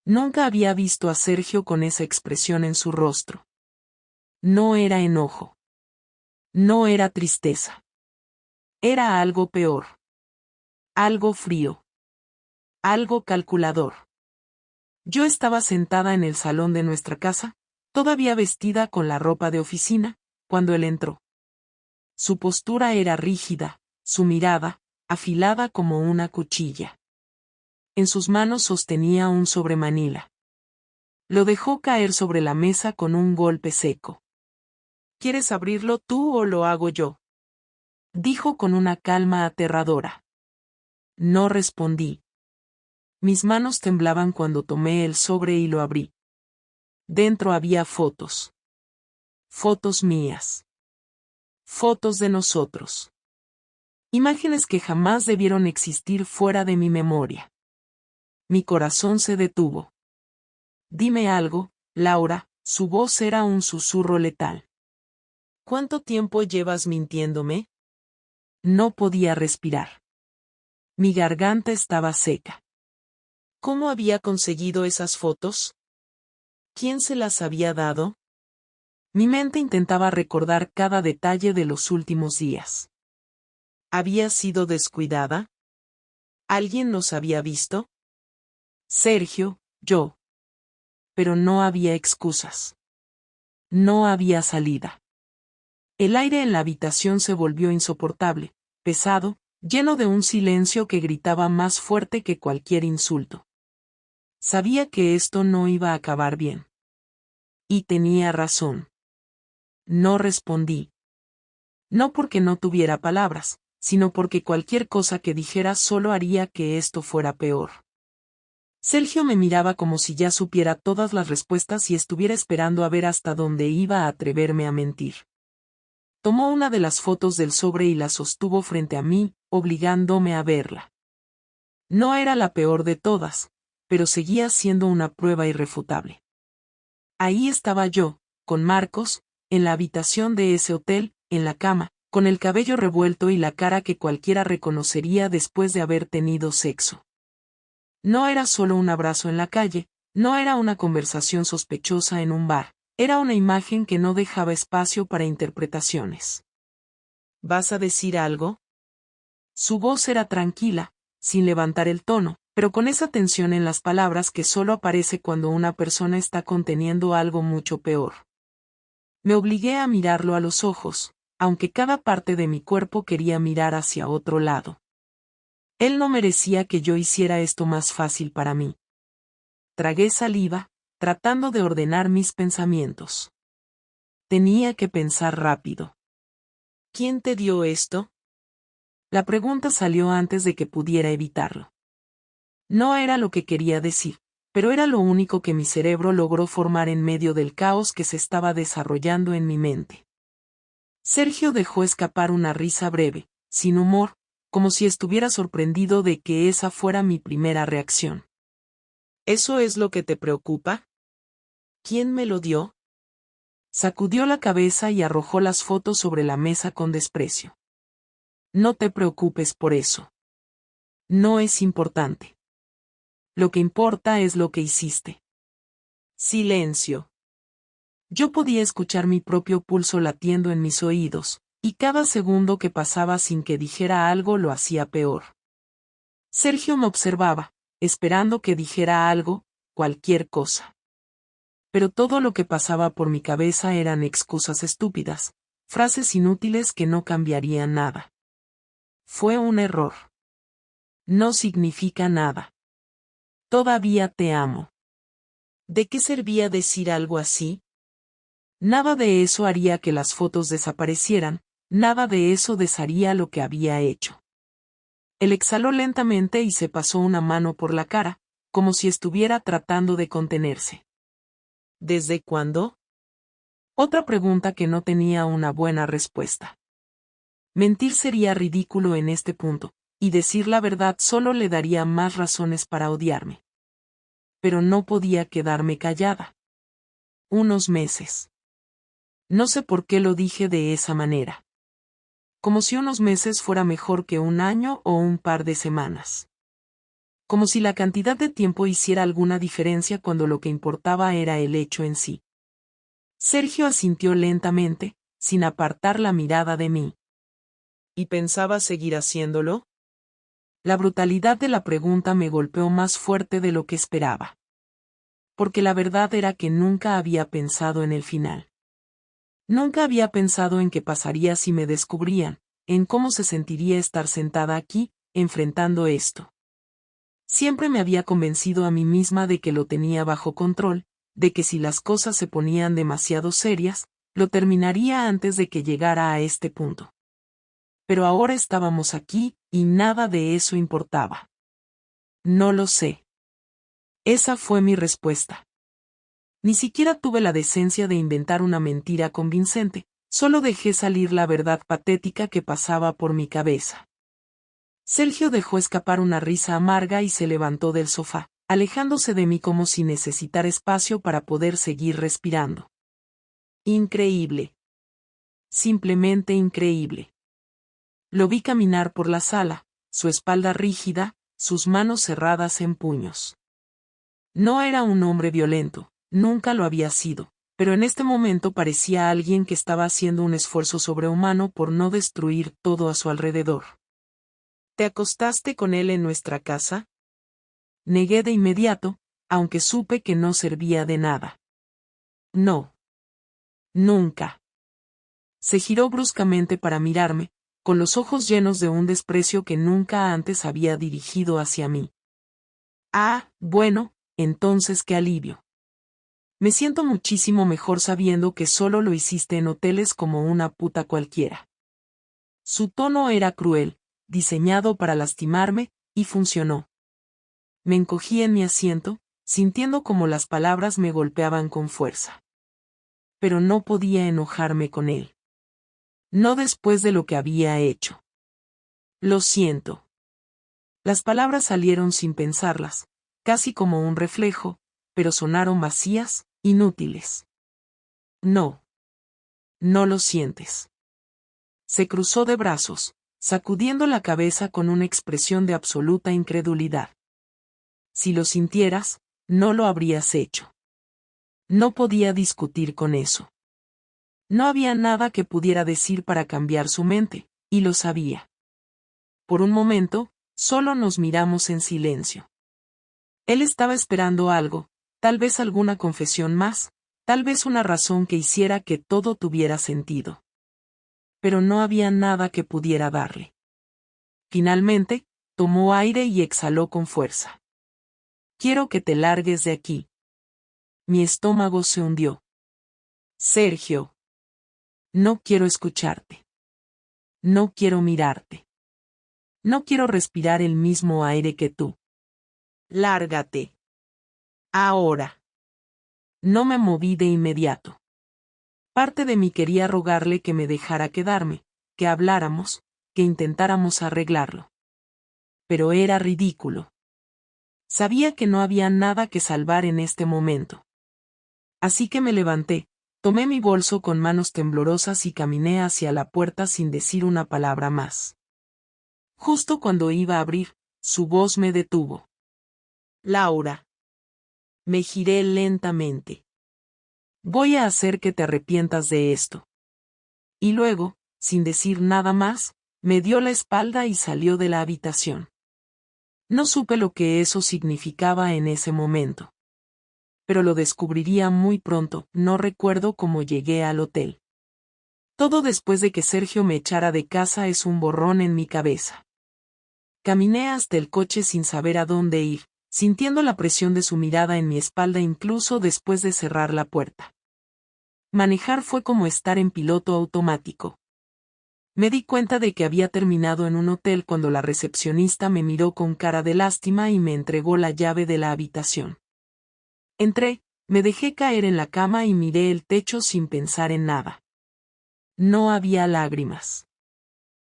Nunca había visto a Sergio con esa expresión en su rostro. No era enojo. No era tristeza. Era algo peor. Algo frío. Algo calculador. Yo estaba sentada en el salón de nuestra casa, todavía vestida con la ropa de oficina, cuando él entró. Su postura era rígida, su mirada, afilada como una cuchilla. En sus manos sostenía un sobremanila. Lo dejó caer sobre la mesa con un golpe seco. ¿Quieres abrirlo tú o lo hago yo?, dijo con una calma aterradora. No respondí. Mis manos temblaban cuando tomé el sobre y lo abrí. Dentro había fotos. Fotos mías. Fotos de nosotros. Imágenes que jamás debieron existir fuera de mi memoria. Mi corazón se detuvo. Dime algo, Laura, su voz era un susurro letal. ¿Cuánto tiempo llevas mintiéndome? No podía respirar. Mi garganta estaba seca. ¿Cómo había conseguido esas fotos? ¿Quién se las había dado? Mi mente intentaba recordar cada detalle de los últimos días. ¿Había sido descuidada? ¿Alguien nos había visto? Sergio, yo. Pero no había excusas. No había salida. El aire en la habitación se volvió insoportable, pesado, lleno de un silencio que gritaba más fuerte que cualquier insulto. Sabía que esto no iba a acabar bien. Y tenía razón. No respondí. No porque no tuviera palabras, sino porque cualquier cosa que dijera solo haría que esto fuera peor. Sergio me miraba como si ya supiera todas las respuestas y estuviera esperando a ver hasta dónde iba a atreverme a mentir. Tomó una de las fotos del sobre y la sostuvo frente a mí, obligándome a verla. No era la peor de todas, pero seguía siendo una prueba irrefutable. Ahí estaba yo, con Marcos, en la habitación de ese hotel, en la cama, con el cabello revuelto y la cara que cualquiera reconocería después de haber tenido sexo. No era solo un abrazo en la calle, no era una conversación sospechosa en un bar, era una imagen que no dejaba espacio para interpretaciones. ¿Vas a decir algo? Su voz era tranquila, sin levantar el tono, pero con esa tensión en las palabras que solo aparece cuando una persona está conteniendo algo mucho peor. Me obligué a mirarlo a los ojos, aunque cada parte de mi cuerpo quería mirar hacia otro lado. Él no merecía que yo hiciera esto más fácil para mí. Tragué saliva, tratando de ordenar mis pensamientos. Tenía que pensar rápido. ¿Quién te dio esto? La pregunta salió antes de que pudiera evitarlo. No era lo que quería decir, pero era lo único que mi cerebro logró formar en medio del caos que se estaba desarrollando en mi mente. Sergio dejó escapar una risa breve, sin humor, como si estuviera sorprendido de que esa fuera mi primera reacción. ¿Eso es lo que te preocupa? ¿Quién me lo dio? Sacudió la cabeza y arrojó las fotos sobre la mesa con desprecio. No te preocupes por eso. No es importante. Lo que importa es lo que hiciste. Silencio. Yo podía escuchar mi propio pulso latiendo en mis oídos, y cada segundo que pasaba sin que dijera algo lo hacía peor. Sergio me observaba, esperando que dijera algo, cualquier cosa. Pero todo lo que pasaba por mi cabeza eran excusas estúpidas, frases inútiles que no cambiarían nada. Fue un error. No significa nada. Todavía te amo. ¿De qué servía decir algo así? Nada de eso haría que las fotos desaparecieran, nada de eso desharía lo que había hecho. Él exhaló lentamente y se pasó una mano por la cara, como si estuviera tratando de contenerse. ¿Desde cuándo? Otra pregunta que no tenía una buena respuesta. Mentir sería ridículo en este punto, y decir la verdad solo le daría más razones para odiarme. Pero no podía quedarme callada. Unos meses. No sé por qué lo dije de esa manera. Como si unos meses fuera mejor que un año o un par de semanas. Como si la cantidad de tiempo hiciera alguna diferencia cuando lo que importaba era el hecho en sí. Sergio asintió lentamente, sin apartar la mirada de mí. ¿Y pensaba seguir haciéndolo? La brutalidad de la pregunta me golpeó más fuerte de lo que esperaba. Porque la verdad era que nunca había pensado en el final. Nunca había pensado en qué pasaría si me descubrían, en cómo se sentiría estar sentada aquí, enfrentando esto. Siempre me había convencido a mí misma de que lo tenía bajo control, de que si las cosas se ponían demasiado serias, lo terminaría antes de que llegara a este punto. Pero ahora estábamos aquí, y nada de eso importaba. No lo sé. Esa fue mi respuesta. Ni siquiera tuve la decencia de inventar una mentira convincente, solo dejé salir la verdad patética que pasaba por mi cabeza. Sergio dejó escapar una risa amarga y se levantó del sofá, alejándose de mí como si necesitara espacio para poder seguir respirando. Increíble. Simplemente increíble. Lo vi caminar por la sala, su espalda rígida, sus manos cerradas en puños. No era un hombre violento, nunca lo había sido, pero en este momento parecía alguien que estaba haciendo un esfuerzo sobrehumano por no destruir todo a su alrededor. ¿Te acostaste con él en nuestra casa? Negué de inmediato, aunque supe que no servía de nada. No. Nunca. Se giró bruscamente para mirarme, con los ojos llenos de un desprecio que nunca antes había dirigido hacia mí. Ah, bueno, entonces qué alivio. Me siento muchísimo mejor sabiendo que solo lo hiciste en hoteles como una puta cualquiera. Su tono era cruel, diseñado para lastimarme, y funcionó. Me encogí en mi asiento, sintiendo como las palabras me golpeaban con fuerza. Pero no podía enojarme con él. No después de lo que había hecho. Lo siento. Las palabras salieron sin pensarlas, casi como un reflejo, pero sonaron vacías, inútiles. No. No lo sientes. Se cruzó de brazos, sacudiendo la cabeza con una expresión de absoluta incredulidad. Si lo sintieras, no lo habrías hecho. No podía discutir con eso. No había nada que pudiera decir para cambiar su mente, y lo sabía. Por un momento, solo nos miramos en silencio. Él estaba esperando algo, tal vez alguna confesión más, tal vez una razón que hiciera que todo tuviera sentido. Pero no había nada que pudiera darle. Finalmente, tomó aire y exhaló con fuerza. Quiero que te largues de aquí. Mi estómago se hundió. Sergio. No quiero escucharte. No quiero mirarte. No quiero respirar el mismo aire que tú. Lárgate. Ahora. No me moví de inmediato. Parte de mí quería rogarle que me dejara quedarme, que habláramos, que intentáramos arreglarlo. Pero era ridículo. Sabía que no había nada que salvar en este momento. Así que me levanté, tomé mi bolso con manos temblorosas y caminé hacia la puerta sin decir una palabra más. Justo cuando iba a abrir, su voz me detuvo. Laura. Me giré lentamente. Voy a hacer que te arrepientas de esto. Y luego, sin decir nada más, me dio la espalda y salió de la habitación. No supe lo que eso significaba en ese momento. Pero lo descubriría muy pronto, no recuerdo cómo llegué al hotel. Todo después de que Sergio me echara de casa es un borrón en mi cabeza. Caminé hasta el coche sin saber a dónde ir, sintiendo la presión de su mirada en mi espalda incluso después de cerrar la puerta. Manejar fue como estar en piloto automático. Me di cuenta de que había terminado en un hotel cuando la recepcionista me miró con cara de lástima y me entregó la llave de la habitación. Entré, me dejé caer en la cama y miré el techo sin pensar en nada. No había lágrimas.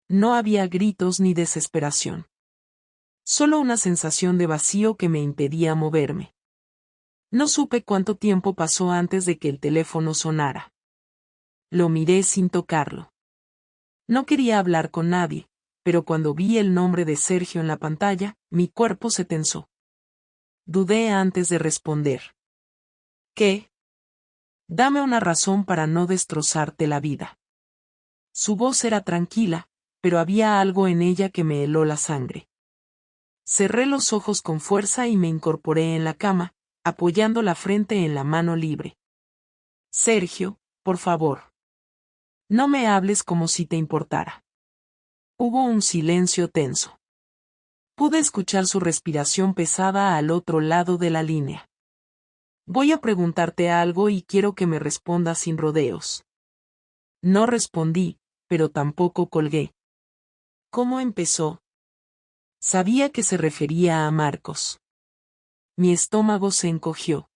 No había gritos ni desesperación. Solo una sensación de vacío que me impedía moverme. No supe cuánto tiempo pasó antes de que el teléfono sonara. Lo miré sin tocarlo. No quería hablar con nadie, pero cuando vi el nombre de Sergio en la pantalla, mi cuerpo se tensó. Dudé antes de responder. ¿Qué? Dame una razón para no destrozarte la vida. Su voz era tranquila, pero había algo en ella que me heló la sangre. Cerré los ojos con fuerza y me incorporé en la cama, apoyando la frente en la mano libre. Sergio, por favor. No me hables como si te importara. Hubo un silencio tenso. Pude escuchar su respiración pesada al otro lado de la línea. Voy a preguntarte algo y quiero que me respondas sin rodeos. No respondí, pero tampoco colgué. ¿Cómo empezó? Sabía que se refería a Marcos. Mi estómago se encogió.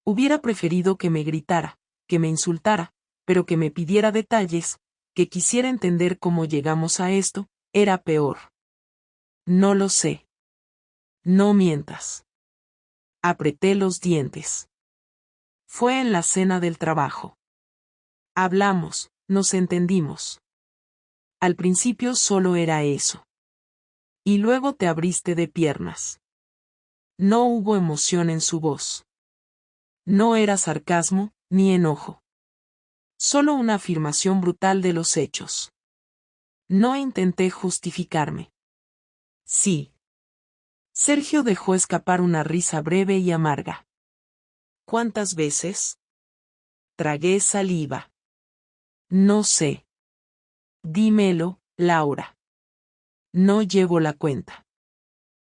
Hubiera preferido que me gritara, que me insultara, pero que me pidiera detalles, que quisiera entender cómo llegamos a esto, era peor. No lo sé. No mientas. Apreté los dientes. Fue en la cena del trabajo. Hablamos, nos entendimos. Al principio solo era eso. Y luego te abriste de piernas. No hubo emoción en su voz. No era sarcasmo, ni enojo. Solo una afirmación brutal de los hechos. No intenté justificarme. Sí. Sergio dejó escapar una risa breve y amarga. ¿Cuántas veces? Tragué saliva. No sé. Dímelo, Laura. No llevo la cuenta.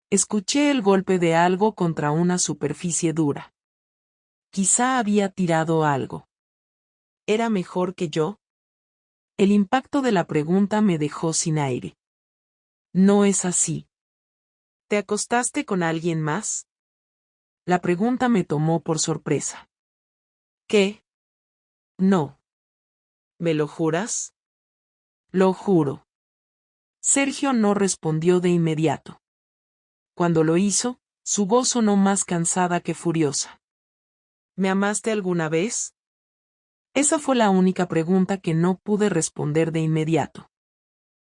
Escuché el golpe de algo contra una superficie dura. Quizá había tirado algo. ¿Era mejor que yo? El impacto de la pregunta me dejó sin aire. No es así. ¿Te acostaste con alguien más? La pregunta me tomó por sorpresa. ¿Qué? No. ¿Me lo juras? Lo juro. Sergio no respondió de inmediato. Cuando lo hizo, su voz sonó más cansada que furiosa. ¿Me amaste alguna vez? Esa fue la única pregunta que no pude responder de inmediato.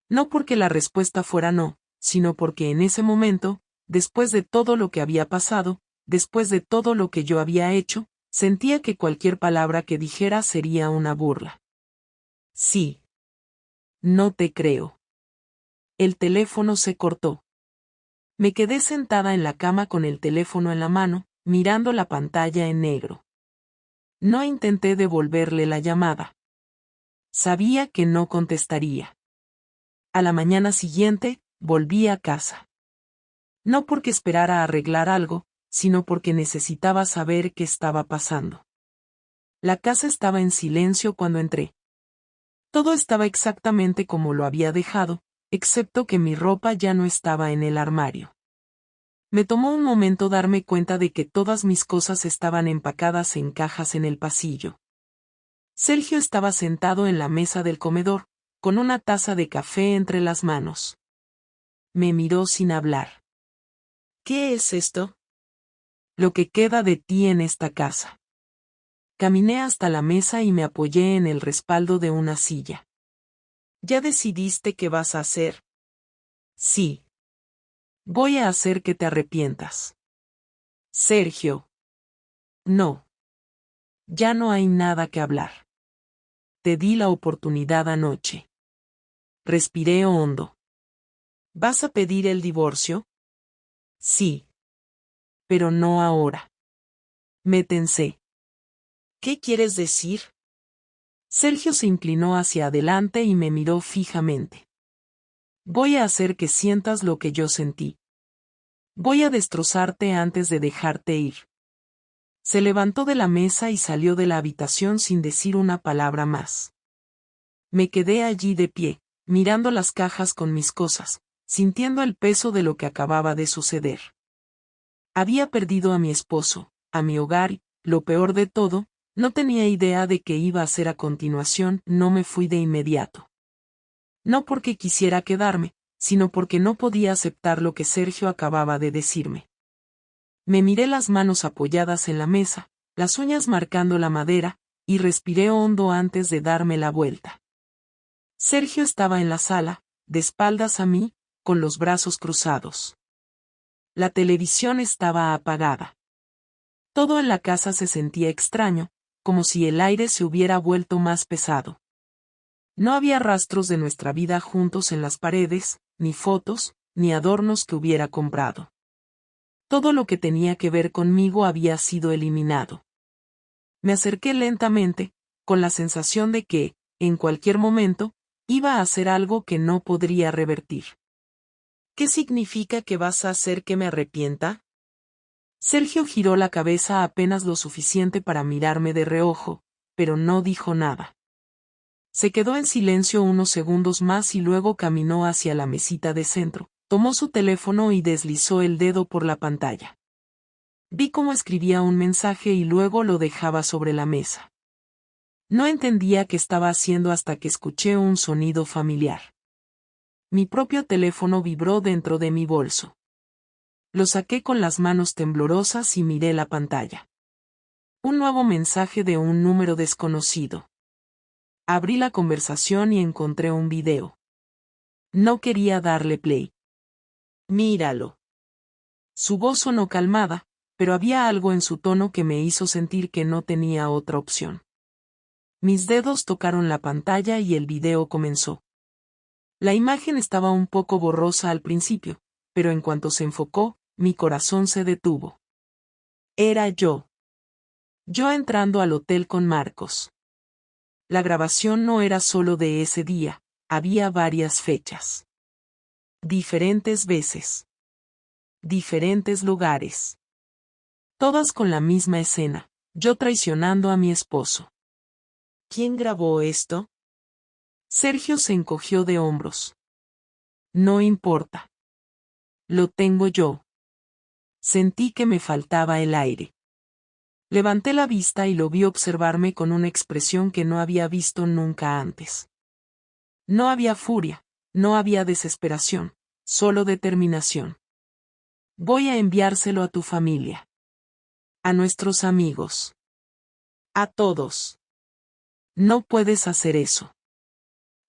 No porque la respuesta fuera no, sino porque en ese momento, después de todo lo que había pasado, después de todo lo que yo había hecho, sentía que cualquier palabra que dijera sería una burla. Sí. No te creo. El teléfono se cortó. Me quedé sentada en la cama con el teléfono en la mano, mirando la pantalla en negro. No intenté devolverle la llamada. Sabía que no contestaría. A la mañana siguiente, volví a casa. No porque esperara arreglar algo, sino porque necesitaba saber qué estaba pasando. La casa estaba en silencio cuando entré. Todo estaba exactamente como lo había dejado, excepto que mi ropa ya no estaba en el armario. Me tomó un momento darme cuenta de que todas mis cosas estaban empacadas en cajas en el pasillo. Sergio estaba sentado en la mesa del comedor, con una taza de café entre las manos. Me miró sin hablar. ¿Qué es esto? Lo que queda de ti en esta casa. Caminé hasta la mesa y me apoyé en el respaldo de una silla. ¿Ya decidiste qué vas a hacer? Sí. Voy a hacer que te arrepientas. Sergio. No. Ya no hay nada que hablar. Te di la oportunidad anoche. Respiré hondo. ¿Vas a pedir el divorcio? Sí. Pero no ahora. Me tensé. ¿Qué quieres decir? Sergio se inclinó hacia adelante y me miró fijamente. Voy a hacer que sientas lo que yo sentí. Voy a destrozarte antes de dejarte ir. Se levantó de la mesa y salió de la habitación sin decir una palabra más. Me quedé allí de pie, mirando las cajas con mis cosas, sintiendo el peso de lo que acababa de suceder. Había perdido a mi esposo, a mi hogar y, lo peor de todo, no tenía idea de qué iba a hacer a continuación. No me fui de inmediato. No porque quisiera quedarme, sino porque no podía aceptar lo que Sergio acababa de decirme. Me miré las manos apoyadas en la mesa, las uñas marcando la madera, y respiré hondo antes de darme la vuelta. Sergio estaba en la sala, de espaldas a mí, con los brazos cruzados. La televisión estaba apagada. Todo en la casa se sentía extraño, como si el aire se hubiera vuelto más pesado. No había rastros de nuestra vida juntos en las paredes, ni fotos, ni adornos que hubiera comprado. Todo lo que tenía que ver conmigo había sido eliminado. Me acerqué lentamente, con la sensación de que, en cualquier momento, iba a hacer algo que no podría revertir. ¿Qué significa que vas a hacer que me arrepienta? Sergio giró la cabeza apenas lo suficiente para mirarme de reojo, pero no dijo nada. Se quedó en silencio unos segundos más y luego caminó hacia la mesita de centro, tomó su teléfono y deslizó el dedo por la pantalla. Vi cómo escribía un mensaje y luego lo dejaba sobre la mesa. No entendía qué estaba haciendo hasta que escuché un sonido familiar. Mi propio teléfono vibró dentro de mi bolso. Lo saqué con las manos temblorosas y miré la pantalla. Un nuevo mensaje de un número desconocido. Abrí la conversación y encontré un video. No quería darle play. Míralo. Su voz sonó calmada, pero había algo en su tono que me hizo sentir que no tenía otra opción. Mis dedos tocaron la pantalla y el video comenzó. La imagen estaba un poco borrosa al principio, pero en cuanto se enfocó, mi corazón se detuvo. Era yo. Yo entrando al hotel con Marcos. La grabación no era solo de ese día, había varias fechas. Diferentes veces. Diferentes lugares. Todas con la misma escena, yo traicionando a mi esposo. ¿Quién grabó esto? Sergio se encogió de hombros. No importa. Lo tengo yo. Sentí que me faltaba el aire. Levanté la vista y lo vi observarme con una expresión que no había visto nunca antes. No había furia, no había desesperación, solo determinación. Voy a enviárselo a tu familia. A nuestros amigos. A todos. No puedes hacer eso.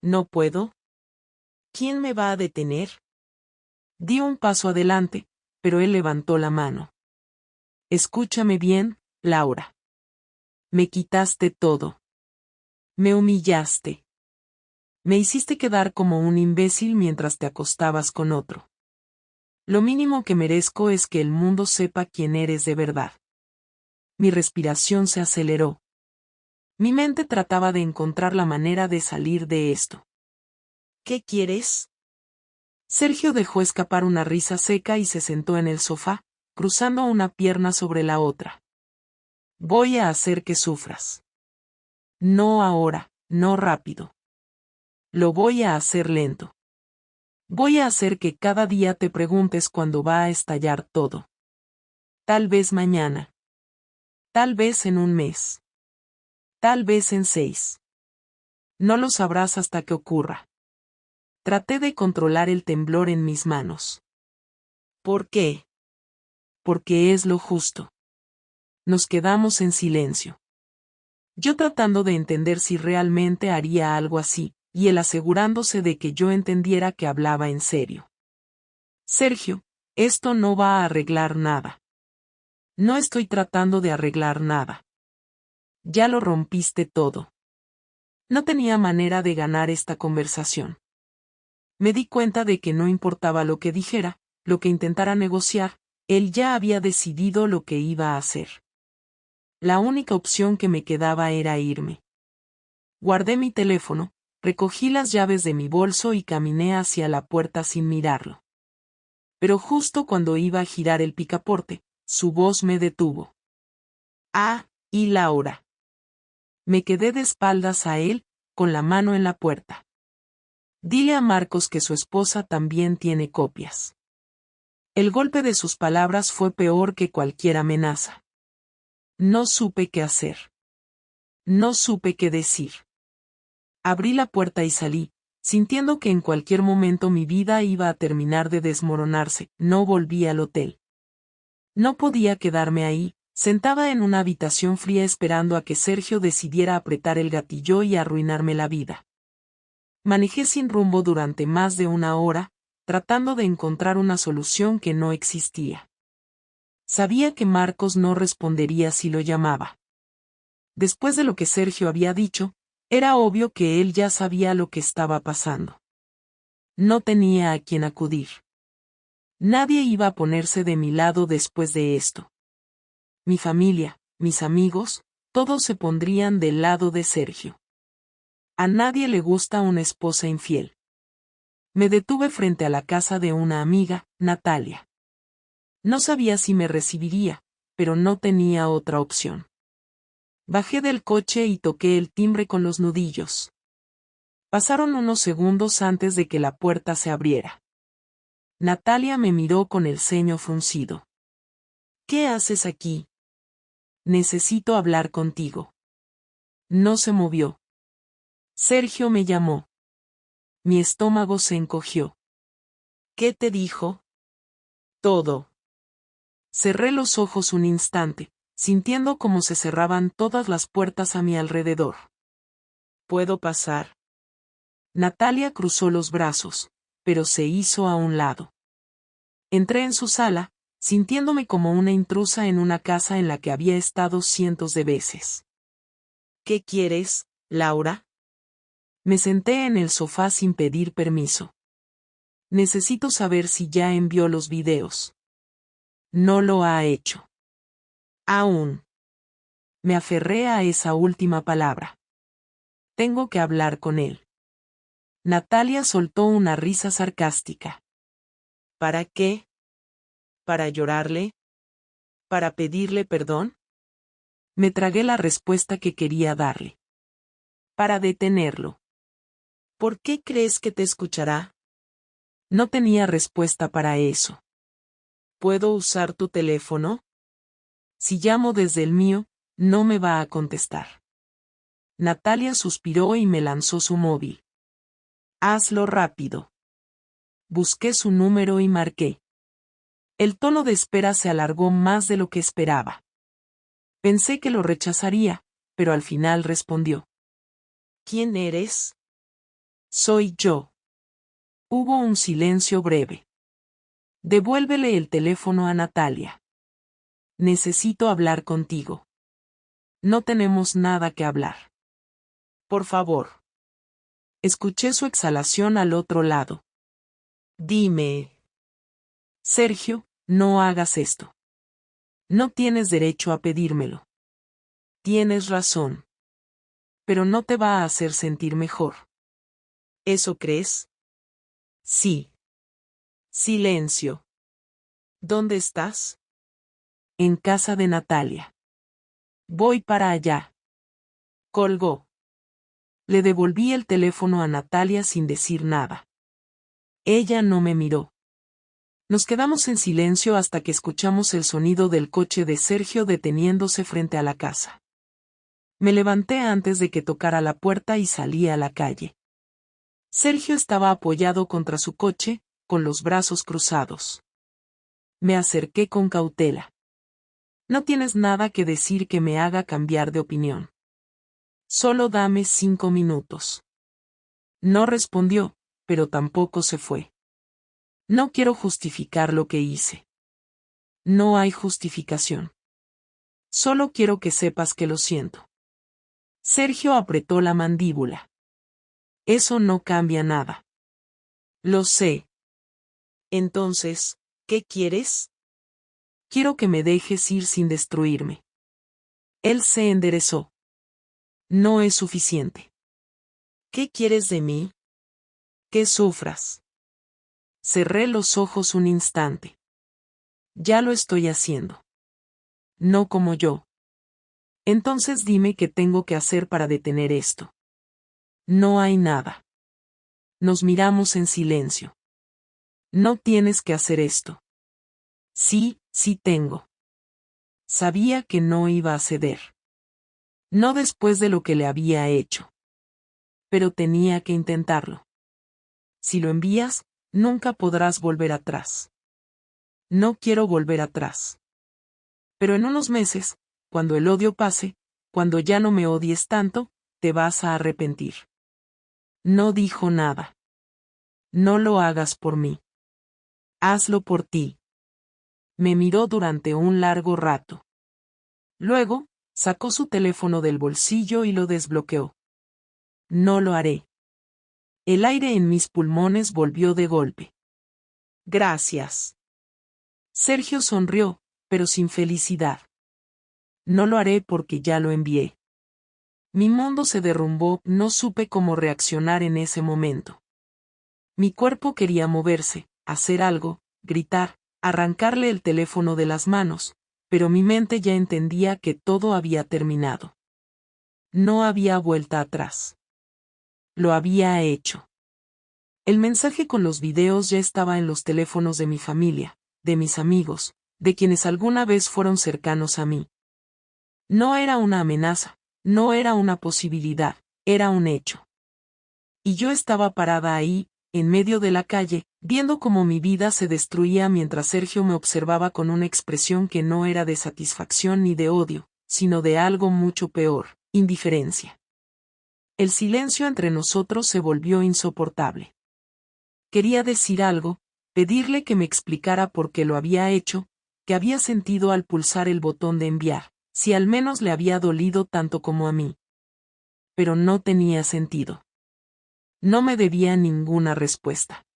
¿No puedo? ¿Quién me va a detener? Di un paso adelante, pero él levantó la mano. Escúchame bien, Laura. Me quitaste todo. Me humillaste. Me hiciste quedar como un imbécil mientras te acostabas con otro. Lo mínimo que merezco es que el mundo sepa quién eres de verdad. Mi respiración se aceleró. Mi mente trataba de encontrar la manera de salir de esto. ¿Qué quieres? Sergio dejó escapar una risa seca y se sentó en el sofá, cruzando una pierna sobre la otra. Voy a hacer que sufras. No ahora, no rápido. Lo voy a hacer lento. Voy a hacer que cada día te preguntes cuándo va a estallar todo. Tal vez mañana. Tal vez en un mes. Tal vez en 6. No lo sabrás hasta que ocurra. Traté de controlar el temblor en mis manos. ¿Por qué? Porque es lo justo. Nos quedamos en silencio. Yo tratando de entender si realmente haría algo así, y él asegurándose de que yo entendiera que hablaba en serio. Sergio, esto no va a arreglar nada. No estoy tratando de arreglar nada. Ya lo rompiste todo. No tenía manera de ganar esta conversación. Me di cuenta de que no importaba lo que dijera, lo que intentara negociar, él ya había decidido lo que iba a hacer. La única opción que me quedaba era irme. Guardé mi teléfono, recogí las llaves de mi bolso y caminé hacia la puerta sin mirarlo. Pero justo cuando iba a girar el picaporte, su voz me detuvo. Ah, y Laura. Me quedé de espaldas a él, con la mano en la puerta. Dile a Marcos que su esposa también tiene copias. El golpe de sus palabras fue peor que cualquier amenaza. No supe qué hacer. No supe qué decir. Abrí la puerta y salí, sintiendo que en cualquier momento mi vida iba a terminar de desmoronarse. No volví al hotel. No podía quedarme ahí, sentada en una habitación fría esperando a que Sergio decidiera apretar el gatillo y arruinarme la vida. Manejé sin rumbo durante más de una hora, tratando de encontrar una solución que no existía. Sabía que Marcos no respondería si lo llamaba. Después de lo que Sergio había dicho, era obvio que él ya sabía lo que estaba pasando. No tenía a quien acudir. Nadie iba a ponerse de mi lado después de esto. Mi familia, mis amigos, todos se pondrían del lado de Sergio. A nadie le gusta una esposa infiel. Me detuve frente a la casa de una amiga, Natalia. No sabía si me recibiría, pero no tenía otra opción. Bajé del coche y toqué el timbre con los nudillos. Pasaron unos segundos antes de que la puerta se abriera. Natalia me miró con el ceño fruncido. ¿Qué haces aquí? Necesito hablar contigo. No se movió. Sergio me llamó. Mi estómago se encogió. ¿Qué te dijo? Todo. Cerré los ojos un instante, sintiendo cómo se cerraban todas las puertas a mi alrededor. ¿Puedo pasar? Natalia cruzó los brazos, pero se hizo a un lado. Entré en su sala, sintiéndome como una intrusa en una casa en la que había estado cientos de veces. ¿Qué quieres, Laura? Me senté en el sofá sin pedir permiso. Necesito saber si ya envió los videos. No lo ha hecho. Aún. Me aferré a esa última palabra. Tengo que hablar con él. Natalia soltó una risa sarcástica. ¿Para qué? ¿Para llorarle? ¿Para pedirle perdón? Me tragué la respuesta que quería darle. Para detenerlo. ¿Por qué crees que te escuchará? No tenía respuesta para eso. ¿Puedo usar tu teléfono? Si llamo desde el mío, no me va a contestar. Natalia suspiró y me lanzó su móvil. Hazlo rápido. Busqué su número y marqué. El tono de espera se alargó más de lo que esperaba. Pensé que lo rechazaría, pero al final respondió. ¿Quién eres? Soy yo. Hubo un silencio breve. Devuélvele el teléfono a Natalia. Necesito hablar contigo. No tenemos nada que hablar. Por favor. Escuché su exhalación al otro lado. Dime. Sergio, no hagas esto. No tienes derecho a pedírmelo. Tienes razón. Pero no te va a hacer sentir mejor. ¿Eso crees? Sí. Silencio. ¿Dónde estás? En casa de Natalia. Voy para allá. Colgó. Le devolví el teléfono a Natalia sin decir nada. Ella no me miró. Nos quedamos en silencio hasta que escuchamos el sonido del coche de Sergio deteniéndose frente a la casa. Me levanté antes de que tocara la puerta y salí a la calle. Sergio estaba apoyado contra su coche, con los brazos cruzados. Me acerqué con cautela. No tienes nada que decir que me haga cambiar de opinión. Solo dame 5 minutos. No respondió, pero tampoco se fue. No quiero justificar lo que hice. No hay justificación. Solo quiero que sepas que lo siento. Sergio apretó la mandíbula. Eso no cambia nada. Lo sé. Entonces, ¿qué quieres? Quiero que me dejes ir sin destruirme. Él se enderezó. No es suficiente. ¿Qué quieres de mí? Que sufras. Cerré los ojos un instante. Ya lo estoy haciendo. No como yo. Entonces dime qué tengo que hacer para detener esto. No hay nada. Nos miramos en silencio. No tienes que hacer esto. Sí, sí tengo. Sabía que no iba a ceder. No después de lo que le había hecho. Pero tenía que intentarlo. Si lo envías, nunca podrás volver atrás. No quiero volver atrás. Pero en unos meses, cuando el odio pase, cuando ya no me odies tanto, te vas a arrepentir. No dijo nada. No lo hagas por mí. Hazlo por ti. Me miró durante un largo rato. Luego, sacó su teléfono del bolsillo y lo desbloqueó. No lo haré. El aire en mis pulmones volvió de golpe. Gracias. Sergio sonrió, pero sin felicidad. No lo haré porque ya lo envié. Mi mundo se derrumbó, no supe cómo reaccionar en ese momento. Mi cuerpo quería moverse, hacer algo, gritar, arrancarle el teléfono de las manos, pero mi mente ya entendía que todo había terminado. No había vuelta atrás. Lo había hecho. El mensaje con los videos ya estaba en los teléfonos de mi familia, de mis amigos, de quienes alguna vez fueron cercanos a mí. No era una amenaza, no era una posibilidad, era un hecho. Y yo estaba parada ahí, en medio de la calle, viendo cómo mi vida se destruía mientras Sergio me observaba con una expresión que no era de satisfacción ni de odio, sino de algo mucho peor, indiferencia. El silencio entre nosotros se volvió insoportable. Quería decir algo, pedirle que me explicara por qué lo había hecho, qué había sentido al pulsar el botón de enviar, si al menos le había dolido tanto como a mí. Pero no tenía sentido. No me debía ninguna respuesta.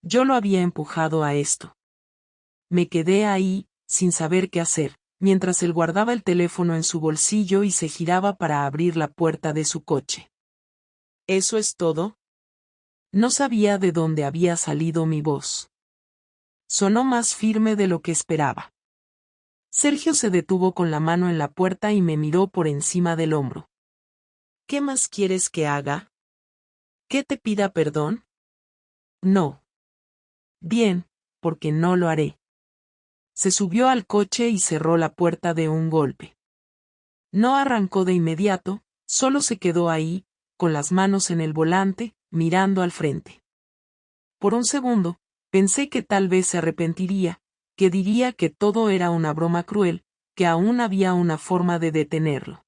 Yo lo había empujado a esto. Me quedé ahí, sin saber qué hacer, mientras él guardaba el teléfono en su bolsillo y se giraba para abrir la puerta de su coche. ¿Eso es todo? No sabía de dónde había salido mi voz. Sonó más firme de lo que esperaba. Sergio se detuvo con la mano en la puerta y me miró por encima del hombro. ¿Qué más quieres que haga? ¿Que te pida perdón? No. Bien, porque no lo haré. Se subió al coche y cerró la puerta de un golpe. No arrancó de inmediato, solo se quedó ahí, con las manos en el volante, mirando al frente. Por un segundo, pensé que tal vez se arrepentiría, que diría que todo era una broma cruel, que aún había una forma de detenerlo.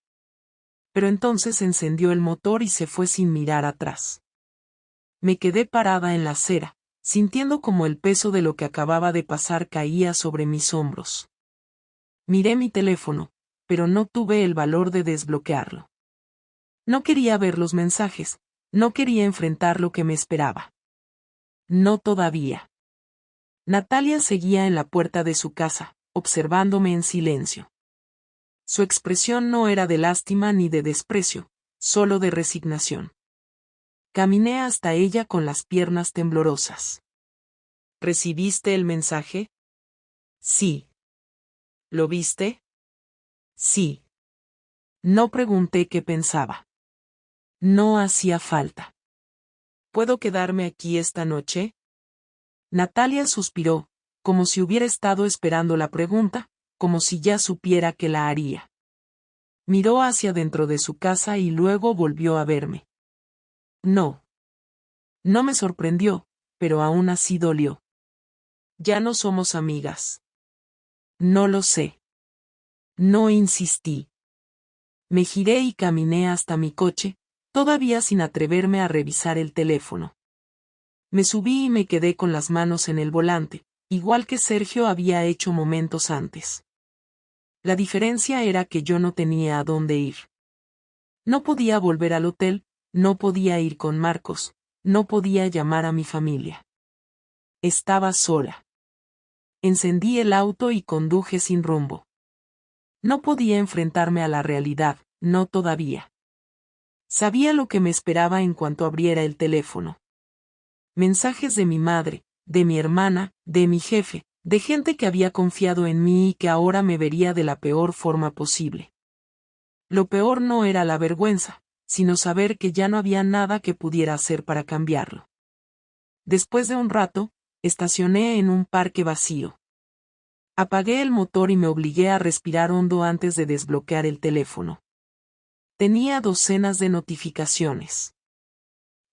Pero entonces encendió el motor y se fue sin mirar atrás. Me quedé parada en la acera, sintiendo como el peso de lo que acababa de pasar caía sobre mis hombros. Miré mi teléfono, pero no tuve el valor de desbloquearlo. No quería ver los mensajes, no quería enfrentar lo que me esperaba. No todavía. Natalia seguía en la puerta de su casa, observándome en silencio. Su expresión no era de lástima ni de desprecio, solo de resignación. Caminé hasta ella con las piernas temblorosas. ¿Recibiste el mensaje? Sí. ¿Lo viste? Sí. No pregunté qué pensaba. No hacía falta. ¿Puedo quedarme aquí esta noche? Natalia suspiró, como si hubiera estado esperando la pregunta, como si ya supiera que la haría. Miró hacia dentro de su casa y luego volvió a verme. No. No me sorprendió, pero aún así dolió. Ya no somos amigas. No lo sé. No insistí. Me giré y caminé hasta mi coche, todavía sin atreverme a revisar el teléfono. Me subí y me quedé con las manos en el volante, igual que Sergio había hecho momentos antes. La diferencia era que yo no tenía a dónde ir. No podía volver al hotel, no podía ir con Marcos, no podía llamar a mi familia. Estaba sola. Encendí el auto y conduje sin rumbo. No podía enfrentarme a la realidad, no todavía. Sabía lo que me esperaba en cuanto abriera el teléfono. Mensajes de mi madre, de mi hermana, de mi jefe, de gente que había confiado en mí y que ahora me vería de la peor forma posible. Lo peor no era la vergüenza, sino saber que ya no había nada que pudiera hacer para cambiarlo. Después de un rato, estacioné en un parque vacío. Apagué el motor y me obligué a respirar hondo antes de desbloquear el teléfono. Tenía docenas de notificaciones.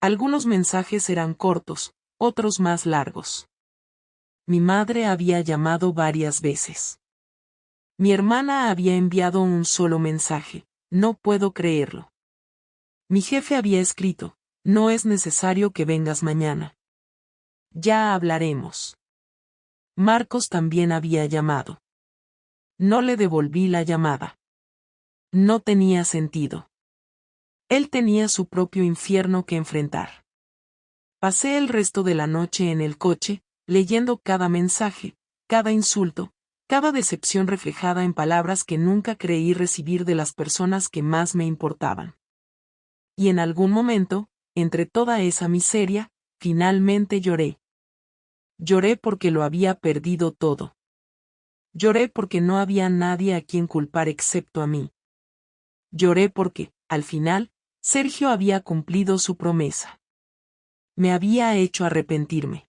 Algunos mensajes eran cortos, otros más largos. Mi madre había llamado varias veces. Mi hermana había enviado un solo mensaje, no puedo creerlo. Mi jefe había escrito, No es necesario que vengas mañana. Ya hablaremos. Marcos también había llamado. No le devolví la llamada. No tenía sentido. Él tenía su propio infierno que enfrentar. Pasé el resto de la noche en el coche, leyendo cada mensaje, cada insulto, cada decepción reflejada en palabras que nunca creí recibir de las personas que más me importaban. Y en algún momento, entre toda esa miseria, finalmente lloré. Lloré porque lo había perdido todo. Lloré porque no había nadie a quien culpar excepto a mí. Lloré porque, al final, Sergio había cumplido su promesa. Me había hecho arrepentirme.